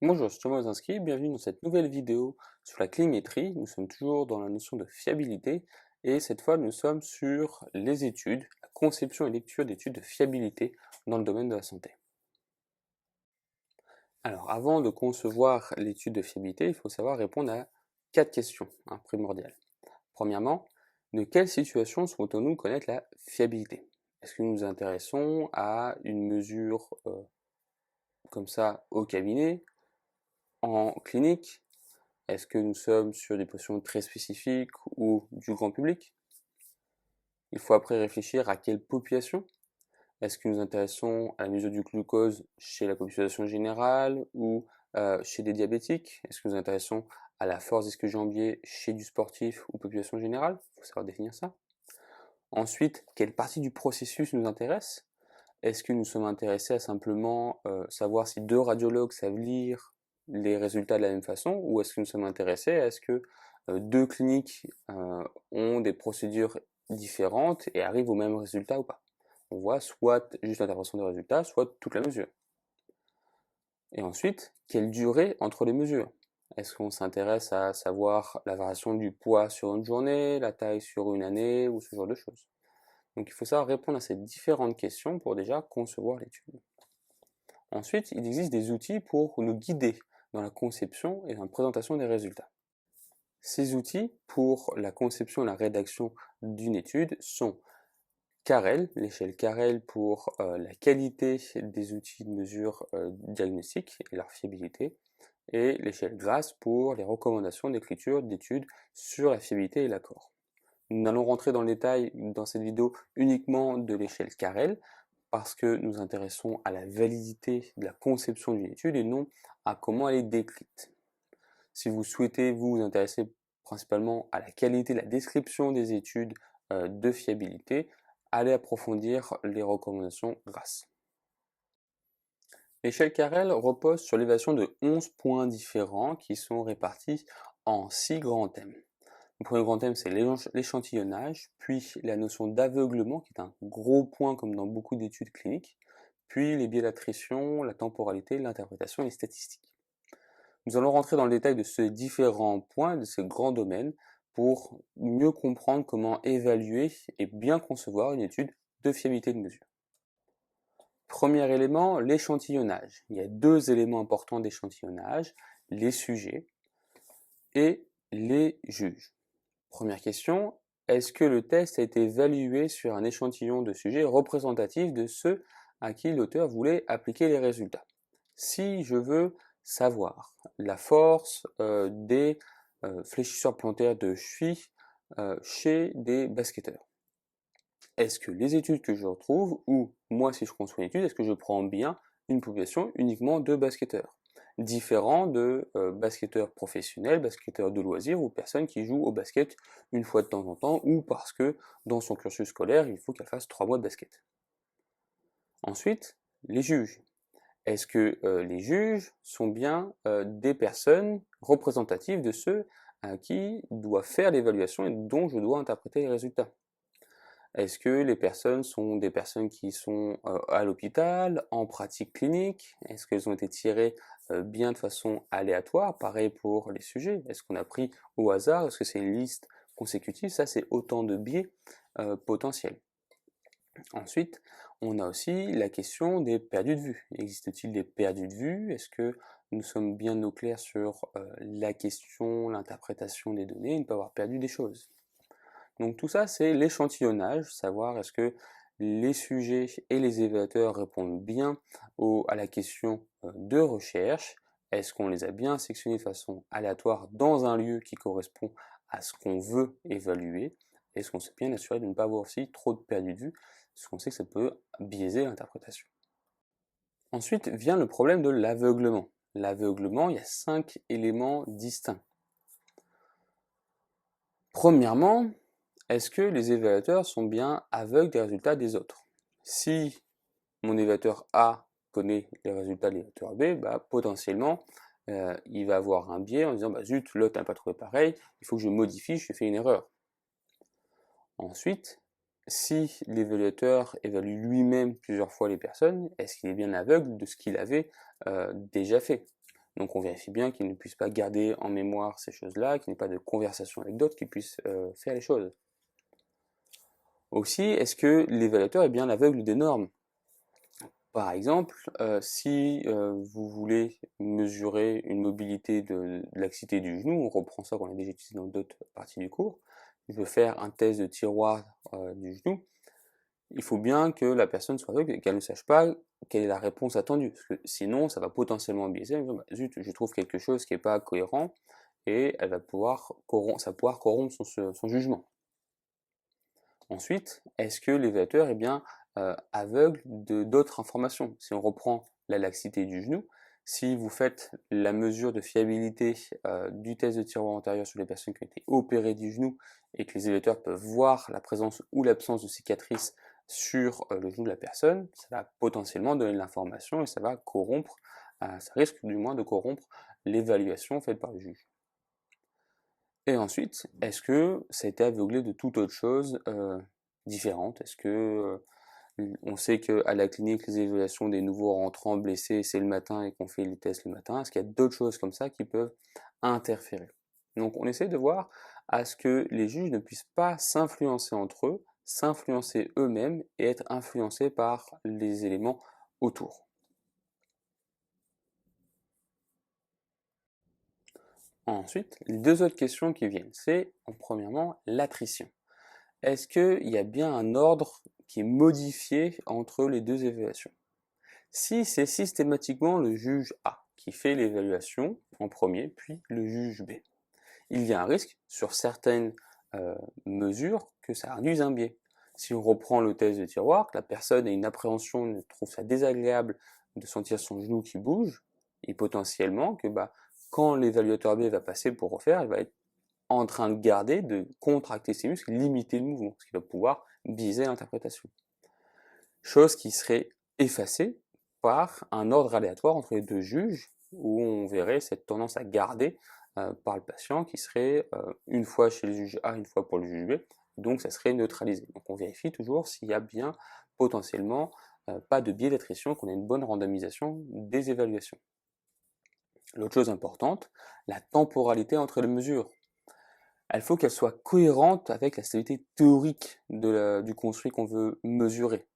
Bonjour, je suis Thomas Inscrit, bienvenue dans cette nouvelle vidéo sur la climétrie. Nous sommes toujours dans la notion de fiabilité et cette fois nous sommes sur les études, la conception et lecture d'études de fiabilité dans le domaine de la santé. Alors avant de concevoir l'étude de fiabilité, il faut savoir répondre à 4 questions primordiales. Premièrement, de quelle situation souhaitons-nous connaître la fiabilité? Est-ce que nous nous intéressons à une mesure comme ça au cabinet, en clinique? Est-ce que nous sommes sur des positions très spécifiques ou du grand public? Il faut après réfléchir à quelle population. Est-ce que nous nous intéressons à la mesure du glucose chez la population générale ou chez des diabétiques? Est-ce que nous nous intéressons à la force d'ischio-jambier chez du sportif ou population générale? Il faut savoir définir ça. Ensuite, quelle partie du processus nous intéresse? Est-ce que nous sommes intéressés à simplement savoir si deux radiologues savent lire les résultats de la même façon, ou est-ce que nous sommes intéressés à ce que deux cliniques ont des procédures différentes et arrivent au même résultat ou pas? On voit soit juste l'interprétation des résultats, soit toute la mesure. Et ensuite, quelle durée entre les mesures? Est-ce qu'on s'intéresse à savoir la variation du poids sur une journée, la taille sur une année, ou ce genre de choses? Donc il faut savoir répondre à ces différentes questions pour déjà concevoir l'étude. Ensuite, il existe des outils pour nous guider dans la conception et dans la présentation des résultats. Ces outils pour la conception et la rédaction d'une étude sont CAREL, l'échelle CAREL pour la qualité des outils de mesure diagnostique et leur fiabilité, et l'échelle GRASS pour les recommandations d'écriture d'études sur la fiabilité et l'accord. Nous allons rentrer dans le détail dans cette vidéo uniquement de l'échelle CAREL, parce que nous intéressons à la validité de la conception d'une étude et non à comment elle est décrite. Si vous souhaitez vous intéresser principalement à la qualité de la description des études de fiabilité, allez approfondir les recommandations GRASS. L'échelle CAREL repose sur l'évaluation de 11 points différents qui sont répartis en 6 grands thèmes. Le premier grand thème, c'est l'échantillonnage, puis la notion d'aveuglement, qui est un gros point comme dans beaucoup d'études cliniques, puis les biais d'attrition, la temporalité, l'interprétation et les statistiques. Nous allons rentrer dans le détail de ces différents points, de ces grands domaines, pour mieux comprendre comment évaluer et bien concevoir une étude de fiabilité de mesure. Premier élément, l'échantillonnage. Il y a deux éléments importants d'échantillonnage, les sujets et les juges. Première question, est-ce que le test a été évalué sur un échantillon de sujets représentatifs de ceux à qui l'auteur voulait appliquer les résultats? Si je veux savoir la force des fléchisseurs plantaires de cheville chez des basketteurs, est-ce que les études que je retrouve, ou moi si je conçois une étude, est-ce que je prends bien une population uniquement de basketteurs, différent de basketteurs professionnels, basketteurs de loisirs ou personnes qui jouent au basket une fois de temps en temps, ou parce que dans son cursus scolaire, il faut qu'elle fasse 3 mois de basket. Ensuite, les juges. Est-ce que les juges sont bien des personnes représentatives de ceux à qui doit faire l'évaluation et dont je dois interpréter les résultats? Est-ce que les personnes sont des personnes qui sont à l'hôpital, en pratique clinique? Est-ce qu'elles ont été tirées bien de façon aléatoire? Pareil pour les sujets. Est-ce qu'on a pris au hasard? Est-ce que c'est une liste consécutive? Ça, c'est autant de biais potentiels. Ensuite, on a aussi la question des perdus de vue. Existe-t-il des perdus de vue? Est-ce que nous sommes bien au clair sur la question, l'interprétation des données et ne pas avoir perdu des choses? Donc tout ça, c'est l'échantillonnage, savoir est-ce que les sujets et les évaluateurs répondent bien à la question de recherche, est-ce qu'on les a bien sectionnés de façon aléatoire dans un lieu qui correspond à ce qu'on veut évaluer, est-ce qu'on s'est bien assuré de ne pas avoir aussi trop de perdu de vue, parce qu'on sait que ça peut biaiser l'interprétation. Ensuite vient le problème de l'aveuglement. L'aveuglement, il y a 5 éléments distincts. Premièrement, est-ce que les évaluateurs sont bien aveugles des résultats des autres? Si mon évaluateur A connaît les résultats de l'évaluateur B, potentiellement, il va avoir un biais en disant zut, l'autre n'a pas trouvé pareil, il faut que je modifie, je fais une erreur. Ensuite, si l'évaluateur évalue lui-même plusieurs fois les personnes, est-ce qu'il est bien aveugle de ce qu'il avait déjà fait? Donc on vérifie bien qu'il ne puisse pas garder en mémoire ces choses-là, qu'il n'y ait pas de conversation avec d'autres qui puissent faire les choses. Aussi, est-ce que l'évaluateur est bien aveugle des normes? Par exemple, si vous voulez mesurer une mobilité de l'axité du genou, on reprend ça qu'on a déjà utilisé dans d'autres parties du cours, je veux faire un test de tiroir du genou, il faut bien que la personne soit aveugle et qu'elle ne sache pas quelle est la réponse attendue, parce que sinon ça va potentiellement biaiser, bah, zut, je trouve quelque chose qui n'est pas cohérent, et elle va ça va pouvoir corrompre son jugement. Ensuite, est-ce que l'évaluateur est bien aveugle de d'autres informations? Si on reprend la laxité du genou, si vous faites la mesure de fiabilité du test de tiroir antérieur sur les personnes qui ont été opérées du genou et que les évaluateurs peuvent voir la présence ou l'absence de cicatrices sur le genou de la personne, ça va potentiellement donner de l'information et ça va corrompre, ça risque du moins de corrompre l'évaluation faite par le juge. Et ensuite, est-ce que ça a été aveuglé de toute autre chose différente? Est-ce que on sait qu'à la clinique, les évaluations des nouveaux rentrants blessés, c'est le matin et qu'on fait les tests le matin? Est-ce qu'il y a d'autres choses comme ça qui peuvent interférer? Donc on essaie de voir à ce que les juges ne puissent pas s'influencer entre eux, s'influencer eux-mêmes et être influencés par les éléments autour. Ensuite, les deux autres questions qui viennent, c'est premièrement l'attrition. Est-ce qu'il y a bien un ordre qui est modifié entre les deux évaluations? Si c'est systématiquement le juge A qui fait l'évaluation en premier, puis le juge B, il y a un risque sur certaines mesures que ça induise un biais. Si on reprend le test de tiroir, que la personne a une appréhension, trouve ça désagréable de sentir son genou qui bouge, et potentiellement que quand l'évaluateur B va passer pour refaire, elle va être en train de garder, de contracter ses muscles, limiter le mouvement, ce qui va pouvoir biaiser l'interprétation. Chose qui serait effacée par un ordre aléatoire entre les deux juges, où on verrait cette tendance à garder par le patient qui serait une fois chez le juge A, une fois pour le juge B, donc ça serait neutralisé. Donc on vérifie toujours s'il y a bien potentiellement pas de biais d'attrition, qu'on a une bonne randomisation des évaluations. L'autre chose importante, la temporalité entre les mesures. Il faut qu'elle soit cohérente avec la stabilité théorique du construit qu'on veut mesurer.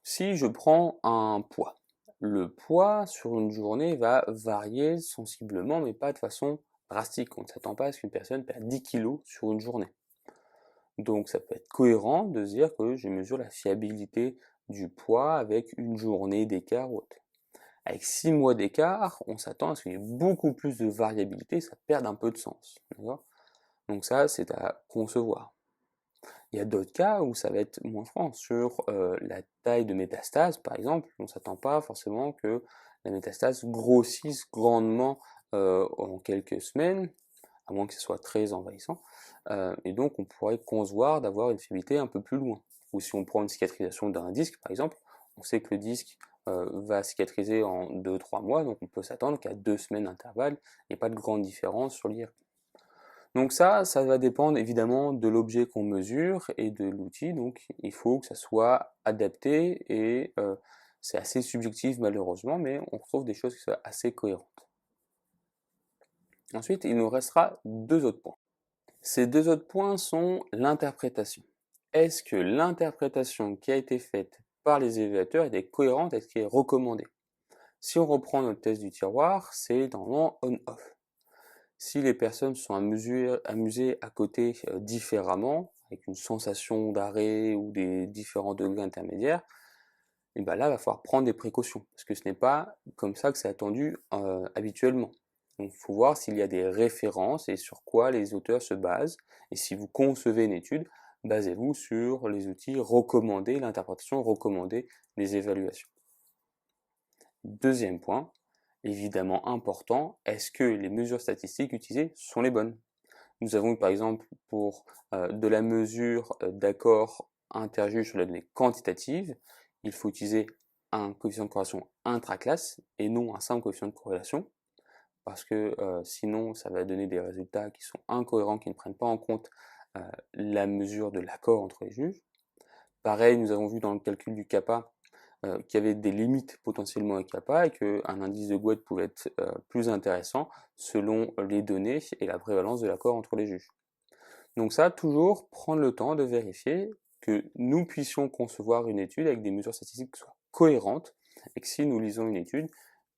Si je prends un poids, le poids sur une journée va varier sensiblement, mais pas de façon drastique. On ne s'attend pas à ce qu'une personne perde 10 kg sur une journée. Donc ça peut être cohérent de se dire que je mesure la fiabilité du poids avec une journée d'écart ou autre. Avec 6 mois d'écart, on s'attend à ce qu'il y ait beaucoup plus de variabilité, ça perde un peu de sens. Donc ça, c'est à concevoir. Il y a d'autres cas où ça va être moins franc. Sur la taille de métastase, par exemple, on ne s'attend pas forcément que la métastase grossisse grandement en quelques semaines, à moins que ce soit très envahissant. Et donc, on pourrait concevoir d'avoir une fiabilité un peu plus loin. Ou si on prend une cicatrisation d'un disque, par exemple, on sait que le disque va cicatriser en 2-3 mois, donc on peut s'attendre qu'à 2 semaines d'intervalle, il n'y ait pas de grande différence sur l'IRP. Donc ça va dépendre évidemment de l'objet qu'on mesure et de l'outil, donc il faut que ça soit adapté et c'est assez subjectif malheureusement, mais on retrouve des choses qui sont assez cohérentes. Ensuite, il nous restera deux autres points. Ces deux autres points sont l'interprétation. Est-ce que l'interprétation qui a été faite par les évaluateurs est cohérente avec ce qui est recommandé? Si on reprend notre test du tiroir, c'est normalement on-off. Si les personnes sont amusées à côté différemment, avec une sensation d'arrêt ou des différents degrés intermédiaires, et là, il va falloir prendre des précautions, parce que ce n'est pas comme ça que c'est attendu habituellement. Donc il faut voir s'il y a des références et sur quoi les auteurs se basent, et si vous concevez une étude, basez-vous sur les outils recommandés, l'interprétation recommandée des évaluations. Deuxième point, évidemment important, est-ce que les mesures statistiques utilisées sont les bonnes? Nous avons par exemple pour de la mesure d'accord interjuge sur la donnée quantitative, il faut utiliser un coefficient de corrélation intraclasse et non un simple coefficient de corrélation, parce que sinon ça va donner des résultats qui sont incohérents, qui ne prennent pas en compte la mesure de l'accord entre les juges. Pareil, nous avons vu dans le calcul du kappa qu'il y avait des limites potentiellement à CAPA et qu'un indice de Gouët pouvait être plus intéressant selon les données et la prévalence de l'accord entre les juges. Donc ça, toujours prendre le temps de vérifier que nous puissions concevoir une étude avec des mesures statistiques qui soient cohérentes et que si nous lisons une étude,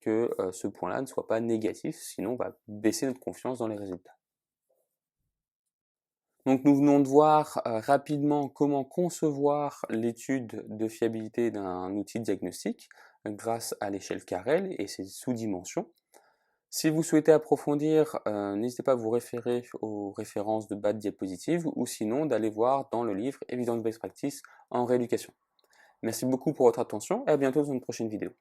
que ce point-là ne soit pas négatif, sinon on va baisser notre confiance dans les résultats. Donc nous venons de voir rapidement comment concevoir l'étude de fiabilité d'un outil de diagnostic grâce à l'échelle Carrel et ses sous-dimensions. Si vous souhaitez approfondir, n'hésitez pas à vous référer aux références de bas de diapositive ou sinon d'aller voir dans le livre Evidence Best Practice en rééducation. Merci beaucoup pour votre attention et à bientôt dans une prochaine vidéo.